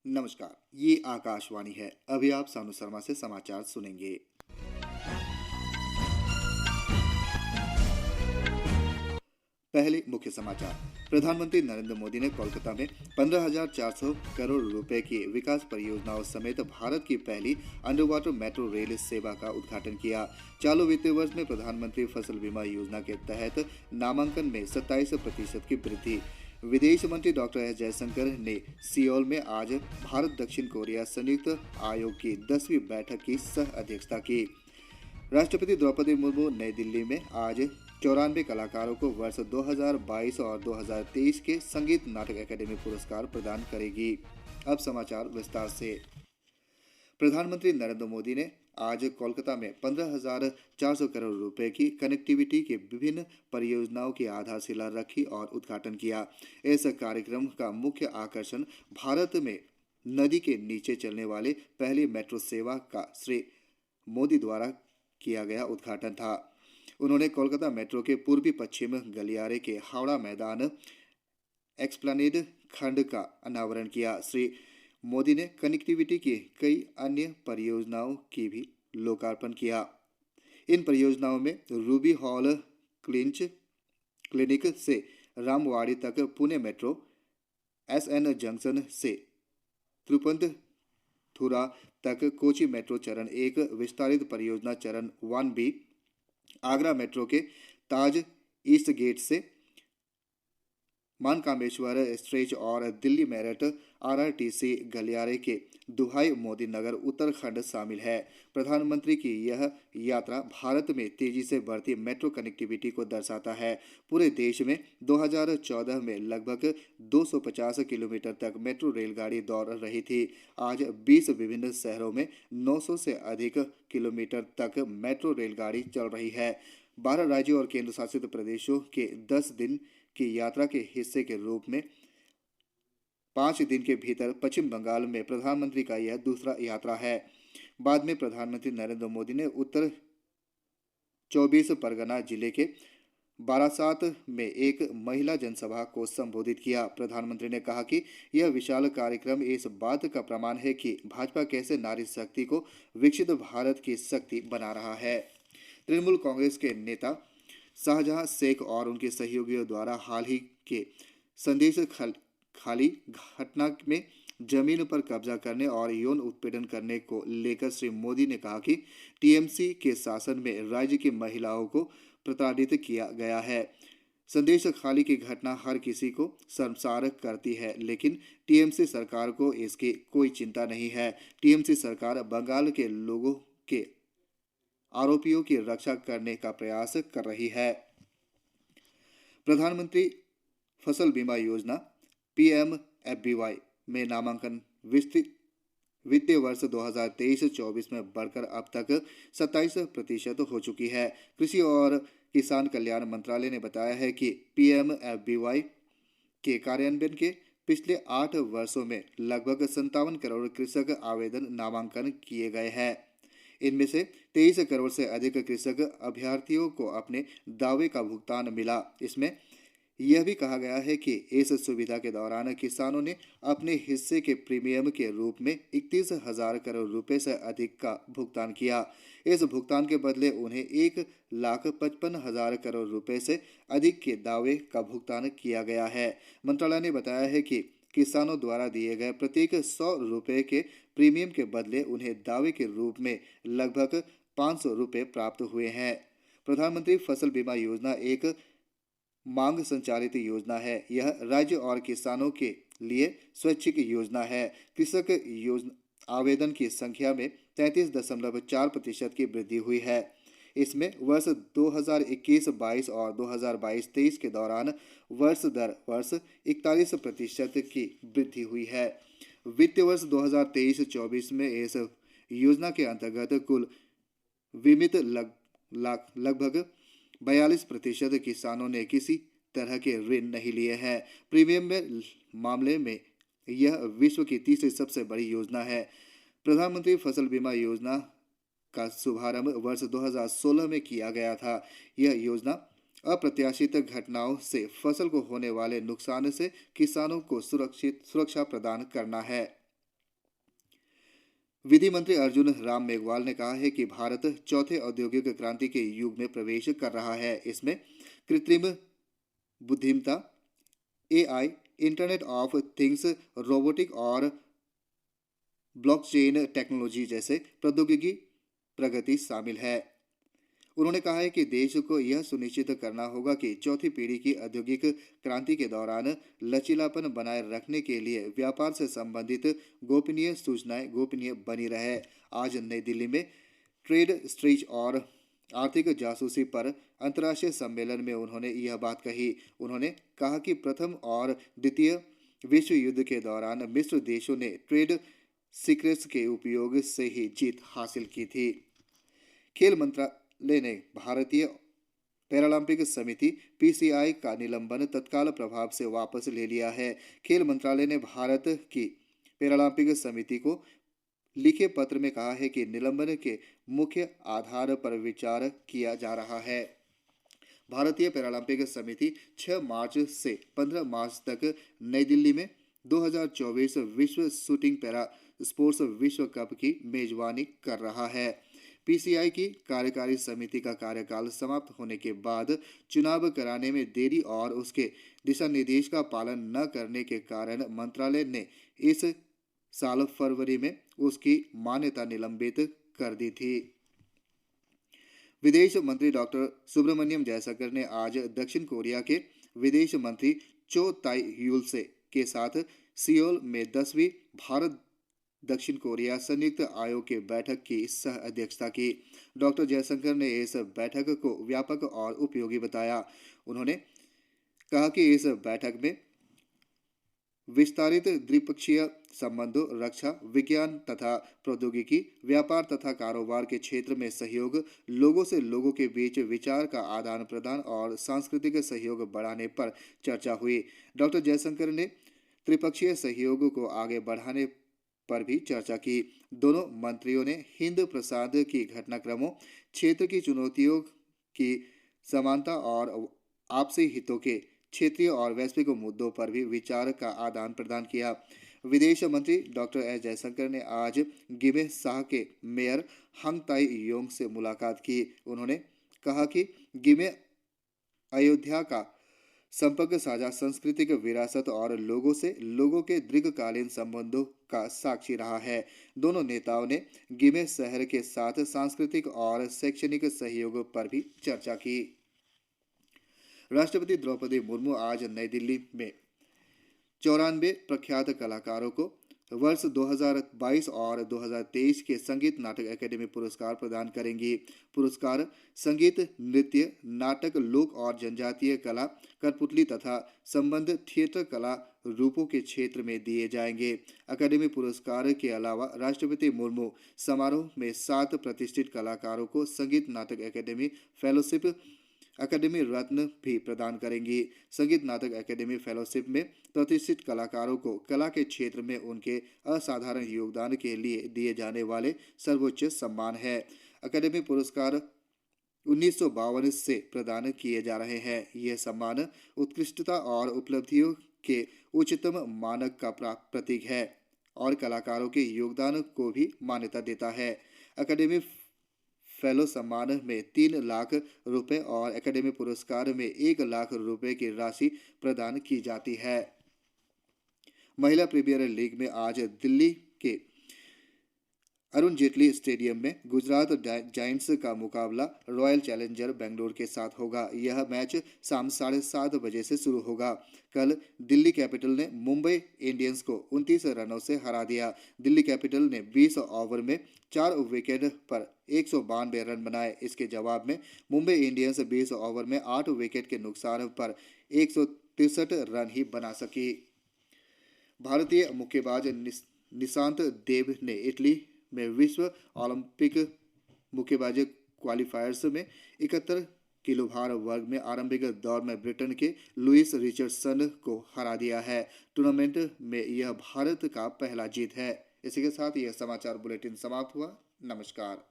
नमस्कार, ये आकाशवाणी है। अभी आप सानू शर्मा से समाचार सुनेंगे। पहले मुख्य समाचार। प्रधानमंत्री नरेंद्र मोदी ने कोलकाता में 15,400 करोड़ रुपए की विकास परियोजनाओं समेत भारत की पहली अंडर वाटर मेट्रो रेल सेवा का उद्घाटन किया। चालू वित्तीय वर्ष में प्रधानमंत्री फसल बीमा योजना के तहत नामांकन में 27% की वृद्धि। विदेश मंत्री डॉक्टर एस जयशंकर ने सियोल में आज भारत दक्षिण कोरिया संयुक्त आयोग की 10वीं बैठक की सह अध्यक्षता की। राष्ट्रपति द्रौपदी मुर्मू नई दिल्ली में आज 94 कलाकारों को वर्ष 2022 और 2023 के संगीत नाटक अकादमी पुरस्कार प्रदान करेगी। अब समाचार विस्तार से। प्रधानमंत्री नरेंद्र मोदी ने आज कोलकाता में 15,400 करोड़ रुपए की कनेक्टिविटी के विभिन्न परियोजनाओं की आधारशिला रखी और उद्घाटन किया। इस कार्यक्रम का मुख्य आकर्षण भारत में नदी के नीचे चलने वाले पहली मेट्रो सेवा का श्री मोदी द्वारा किया गया उद्घाटन था। उन्होंने कोलकाता मेट्रो के पूर्वी पश्चिम गलियारे के हावड़ा मैदान एक्सप्लेनेड खंड का अनावरण किया। श्री मोदी ने कनेक्टिविटी की कई अन्य परियोजनाओं की भी लोकार्पण किया। इन परियोजनाओं में रूबी हॉल क्लिनिक से रामवाड़ी तक पुणे मेट्रो, एसएन जंक्शन से त्रिपुनिथुरा तक कोची मेट्रो चरण 1 विस्तारित परियोजना चरण 1B, आगरा मेट्रो के ताज ईस्ट गेट से मानकामेश्वर स्ट्रेच और दिल्ली मेरठ आरआरटीसी गलियारे के दुहाई मोदी नगर उत्तराखंड शामिल है। प्रधानमंत्री की यह यात्रा भारत में तेजी से बढ़ती मेट्रो कनेक्टिविटी को दर्शाता है। पूरे देश में 2014 में लगभग 250 किलोमीटर तक मेट्रो रेलगाड़ी दौड़ रही थी। आज 20 विभिन्न शहरों में 900 से अधिक किलोमीटर तक मेट्रो रेलगाड़ी चल रही है। 12 राज्यों और केंद्र शासित प्रदेशों के 10 दिन की यात्रा के हिस्से के रूप में 5 दिन के भीतर पश्चिम बंगाल में प्रधानमंत्री का यह दूसरा यात्रा है। बाद में प्रधानमंत्री नरेंद्र मोदी ने उत्तर 24 परगना जिले के बारासात में एक महिला जनसभा को संबोधित किया। प्रधानमंत्री ने कहा कि यह विशाल कार्यक्रम इस बात का प्रमाण है कि भाजपा कैसे नारी शक्ति को विकसित भारत की शक्ति बना रहा है। तृणमूल कांग्रेस के नेता शाहजहां शेख और उनके सहयोगियों द्वारा हाल ही के संदेश खाली घटना में जमीन पर कब्जा करने और यौन उत्पीड़न करने को लेकर श्री मोदी ने कहा कि टीएमसी के शासन में राज्य की महिलाओं को प्रताड़ित किया गया है। संदेश खाली की घटना हर किसी को शर्मसार करती है, लेकिन टीएमसी सरकार को इसकी कोई चिंता नहीं है। टीएमसी सरकार बंगाल के लोगों के आरोपियों की रक्षा करने का प्रयास कर रही है। प्रधानमंत्री फसल बीमा योजना PMFBY में नामांकन वित्तीय वर्ष 2023-24 में बढ़कर अब तक 27% हो चुकी है। कृषि और किसान कल्याण मंत्रालय ने बताया है कि PMFBY के कार्यान्वयन के पिछले 8 वर्षों में लगभग 57 करोड़ कृषक आवेदन नामांकन किए गए हैं। इनमें से 23 करोड़ से अधिक कृषक अभ्यर्थियों को अपने दावे का भुगतान मिला। इसमें यह भी कहा गया है कि इस सुविधा के दौरान किसानों ने अपने हिस्से के प्रीमियम के रूप में 31,000 करोड़ रुपए से अधिक का भुगतान किया। इस भुगतान के बदले उन्हें 1,55,000 करोड़ रुपए से अधिक के दावे का भुगतान किया गया है। मंत्रालय ने बताया है कि किसानों द्वारा दिए गए प्रत्येक 100 रुपए के प्रीमियम के बदले उन्हें दावे के रूप में लगभग 500 रुपए प्राप्त हुए हैं। प्रधानमंत्री फसल बीमा योजना एक मांग संचालित योजना है। यह राज्य और किसानों के लिए स्वैच्छिक योजना है। कृषक आवेदन की संख्या में 33.4% की वृद्धि हुई है। इसमें वर्ष 2021-22 और 2022-23 के दौरान वर्ष दर वर्ष 41% की वृद्धि हुई है। वित्तीय वर्ष 2023-24 में इस योजना के अंतर्गत कुल बीमित लगभग 42% किसानों ने किसी तरह के ऋण नहीं लिए हैं। प्रीमियम में मामले में यह विश्व की तीसरी सबसे बड़ी योजना है। प्रधानमंत्री फसल बीमा योजना का शुभारंभ वर्ष 2016 में किया गया था। यह योजना अप्रत्याशित घटनाओं से फसल को होने वाले नुकसान से किसानों को सुरक्षा प्रदान करना है। विधि मंत्री अर्जुन राम मेघवाल ने कहा है कि भारत चौथे औद्योगिक क्रांति के युग में प्रवेश कर रहा है। इसमें कृत्रिम बुद्धिमत्ता, AI, internet of things, robotic और ब्लॉकचेन टेक्नोलॉजी जैसे प्रौद्योगिकी प्रगति शामिल है। उन्होंने कहा है कि देश को यह सुनिश्चित करना होगा कि चौथी पीढ़ी की औद्योगिक क्रांति के दौरान लचीलापन बनाए रखने के लिए व्यापार से संबंधित गोपनीय सूचनाएं गोपनीय बनी रहे। आज नई दिल्ली में ट्रेड स्ट्रीट और आर्थिक जासूसी पर अंतर्राष्ट्रीय सम्मेलन में उन्होंने यह बात कही। उन्होंने कहा कि प्रथम और द्वितीय विश्व युद्ध के दौरान मिस्र देशों ने ट्रेड सीक्रेट्स के उपयोग से ही जीत हासिल की थी। खेल मंत्रालय ने भारतीय पैरालंपिक समिति PCI का निलंबन तत्काल प्रभाव से वापस ले लिया है। खेल मंत्रालय ने भारत की पैरालंपिक समिति को लिखे पत्र में कहा है कि निलंबन के मुख्य आधार पर विचार किया जा रहा है। भारतीय पैरालंपिक समिति 6 मार्च से 15 मार्च तक नई दिल्ली में 2024 विश्व शूटिंग पैरा स्पोर्ट्स विश्व कप की मेजबानी कर रहा है। PCI की कार्यकारी समिति का कार्यकाल समाप्त होने के बाद चुनाव कराने में देरी और उसके दिशा निर्देश का पालन न करने के कारण मंत्रालय ने इस साल फरवरी में उसकी मान्यता निलंबित कर दी थी। विदेश मंत्री डॉक्टर सुब्रमण्यम जयशंकर ने आज दक्षिण कोरिया के विदेश मंत्री चो ताई यूल से के साथ सियोल में 10वीं भारत दक्षिण कोरिया संयुक्त आयोग की बैठक की सह अध्यक्षता की। डॉक्टर जयशंकर ने इस बैठक को व्यापक और उपयोगी बताया। उन्होंने कहा कि इस बैठक में विस्तारित द्विपक्षीय संबंधों, रक्षा, विज्ञान तथा प्रौद्योगिकी, व्यापार तथा कारोबार के क्षेत्र में सहयोग, लोगों से लोगों के बीच विचार का आदान प्रदान और सांस्कृतिक सहयोग बढ़ाने पर चर्चा हुई। डॉक्टर जयशंकर ने त्रिपक्षीय सहयोग को आगे बढ़ाने पर भी चर्चा की। दोनों मंत्रियों ने हिंद प्रशांत की घटनाक्रमों, क्षेत्र की चुनौतियों की समानता और आपसी हितों के क्षेत्रीय और वैश्विक मुद्दों पर भी विचार का आदान प्रदान किया। विदेश मंत्री डॉक्टर एस जयशंकर ने आज गिमे शाह के मेयर हंग ताई योंग से मुलाकात की। उन्होंने कहा कि गिमे अयोध्या का संपर्क साझा सांस्कृतिक विरासत और लोगों से लोगों के दीर्घकालीन संबंधों का साक्षी रहा है। दोनों नेताओं ने गिमे शहर के साथ सांस्कृतिक और शैक्षणिक सहयोग पर भी चर्चा की। राष्ट्रपति द्रौपदी मुर्मू आज नई दिल्ली में 94 प्रख्यात कलाकारों को वर्ष 2022 और 2023 के संगीत नाटक अकादमी पुरस्कार प्रदान करेंगी। पुरस्कार संगीत, नृत्य, नाटक, लोक और जनजातीय कला, कठपुतली तथा संबद्ध थिएटर कला रूपों के क्षेत्र में दिए जाएंगे। अकादमी पुरस्कार के अलावा राष्ट्रपति मुर्मू समारोह में 7 प्रतिष्ठित कलाकारों को संगीत नाटक अकादमी फेलोशिप, अकादमी रत्न भी प्रदान करेंगी। संगीत नाटक अकादमी फेलोशिप में प्रतिष्ठित कलाकारों को कला के क्षेत्र में उनके असाधारण योगदान के लिए दिए जाने वाले सर्वोच्च सम्मान है। अकादमी पुरस्कार 1952 से प्रदान किए जा रहे हैं। यह सम्मान उत्कृष्टता और उपलब्धियों के उच्चतम मानक का प्रतीक है और कलाकारों के योगदान को भी मान्यता देता है। अकादमी फेलो सम्मान में 3 लाख रुपए और अकादमी पुरस्कार में 1 लाख रुपए की राशि प्रदान की जाती है। महिला प्रीमियर लीग में आज दिल्ली के अरुण जेटली स्टेडियम में गुजरात जायंट्स का मुकाबला रॉयल चैलेंजर बेंगलुरु के साथ होगा। यह मैच शाम 7:30 बजे से शुरू होगा। कल दिल्ली कैपिटल ने मुंबई इंडियंस को 29 रनों से हरा दिया। दिल्ली कैपिटल ने 20 ओवर में 4 विकेट पर 192 रन बनाए। इसके जवाब में मुंबई इंडियंस 20 ओवर में 8 विकेट के नुकसान पर 163 रन ही बना सकी। भारतीय मुक्केबाज निशांत देव ने इटली में विश्व ओलंपिक मुक्केबाजी क्वालिफायर्स में 71 किलो भार वर्ग में आरंभिक दौर में ब्रिटेन के लुइस रिचर्डसन को हरा दिया है। टूर्नामेंट में यह भारत का पहला जीत है। इसी के साथ यह समाचार बुलेटिन समाप्त हुआ। नमस्कार।